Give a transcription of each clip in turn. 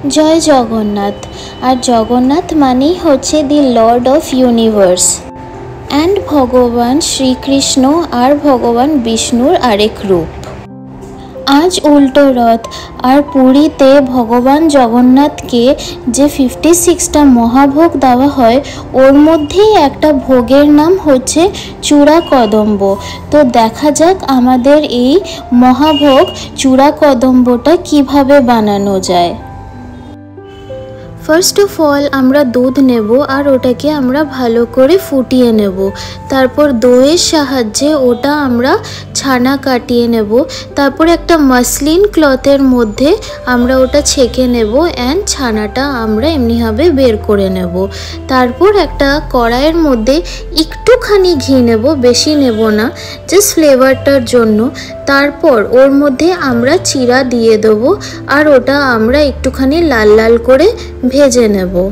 জয় জগন্নাথ। আর জগন্নাথ মানেই হচ্ছে দি Lord of universe and ভগবান শ্রীকৃষ্ণ আর ভগবান বিষ্ণুর আরেক রূপ। আজ উল্টো রথ আর পুরীতে ভগবান জগন্নাথকে যে 56টা মহাভোগ দেওয়া হয় ওর মধ্যেই একটা ভোগের নাম হচ্ছে চূড়া কদম্ব। তো দেখা যাক আমাদের এই মহাভোগ চূড়া কদম্বটা কিভাবে বানানো যায়। ফার্স্ট অফ অল আমরা দুধ নেব আর ওটাকে আমরা ভালো করে ফুটিয়ে নেব। তারপর দইয়ের সাহায্যে ওটা আমরা ছানা কাটিয়ে নেব। তারপর একটা মাসলিন ক্লথের মধ্যে আমরা ওটা ছেঁকে নেব অ্যান্ড ছানাটা আমরা এমনিভাবে বের করে নেব। তারপর একটা কড়াইয়ের মধ্যে একটুখানি ঘি নেব, বেশি নেব না, জাস্ট ফ্লেভারটার জন্য। তারপর ওর মধ্যে আমরা চিরা দিয়ে দেবো আর ওটা আমরা একটুখানি লাল লাল করে ভেজে নেব।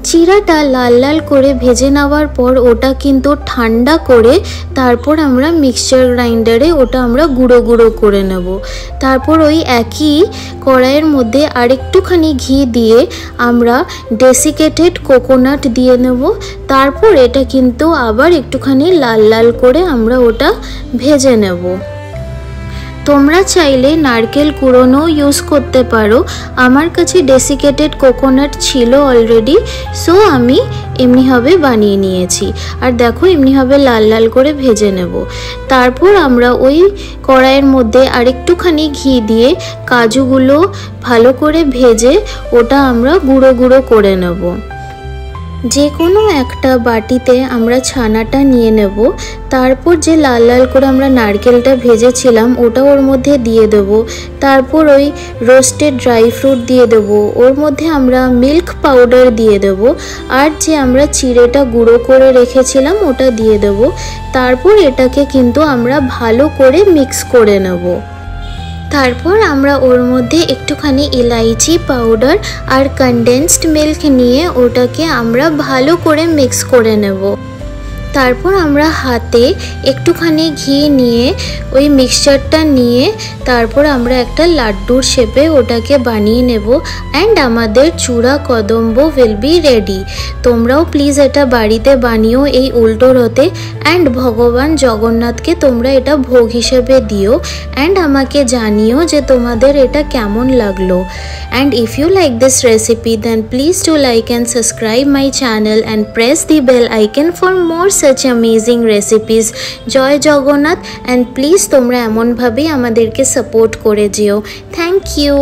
চিরাটা লাল লাল করে ভেজে নেওয়ার পর ওটা কিন্তু ঠান্ডা করে তারপর আমরা মিক্সচার গ্রাইন্ডারে ওটা আমরা গুঁড়ো গুঁড়ো করে নেব। তারপর ওই একই কড়াইয়ের মধ্যে আরেকটুখানি ঘি দিয়ে আমরা ডেসিকেটেড কোকোনাট দিয়ে নেব। তারপর এটা কিন্তু আবার একটুখানি লাল লাল করে আমরা ওটা ভেজে নেব। তোমরা চাইলে নারকেল কুড়োনো ইউজ করতে পারো। আমার কাছে ডেসিকেটেড কোকোনাট ছিল অলরেডি, সো আমি এমনিভাবে বানিয়ে নিয়েছি। আর দেখো এমনিভাবে লাল লাল করে ভেজে নেব। তারপর আমরা ওই কড়াইয়ের মধ্যে আরেকটুখানি ঘি দিয়ে কাজুগুলো ভালো করে ভেজে ওটা আমরা গুঁড়ো গুঁড়ো করে নেব। যে কোনো একটা বাটিতে আমরা ছানাটা নিয়ে নেব। তারপর যে লাল লাল করে আমরা নারকেলটা ভেজেছিলাম ওটা ওর মধ্যে দিয়ে দেব। তারপর ওই রোস্টেড ড্রাই ফ্রুট দিয়ে দেব। ওর মধ্যে আমরা মিল্ক পাউডার দিয়ে দেব। আর যে আমরা চিড়েটা গুঁড়ো করে রেখেছিলাম ওটা দিয়ে দেব। তারপর এটাকে কিন্তু আমরা ভালো করে মিক্স করে নেব। তারপর আমরা ওর মধ্যে একটুখানি ইলাইচি পাউডার আর কনডেন্সড মিল্ক নিয়ে ওটাকে আমরা ভালো করে মিক্স করে নেব। তারপর আমরা হাতে একটুখানি ঘি নিয়ে ওই মিক্সচারটা নিয়ে তারপর আমরা একটা লাড্ডুর শেপে ওটাকে বানিয়ে নেব অ্যান্ড আমাদের চূড়া কদম্ব উইল বি রেডি। তোমরাও প্লিজ এটা বাড়িতে বানিও এই উল্টো রথে অ্যান্ড ভগবান জগন্নাথকে তোমরা এটা ভোগ হিসেবে দিও অ্যান্ড আমাকে জানিও যে তোমাদের এটা কেমন লাগলো। And if you like this recipe then please do like and subscribe my channel and press the bell icon for more such amazing recipes. Jai Jagannath and please তোমরা এমনভাবেই আমাদেরকে সাপোর্ট করে যেও। Thank you.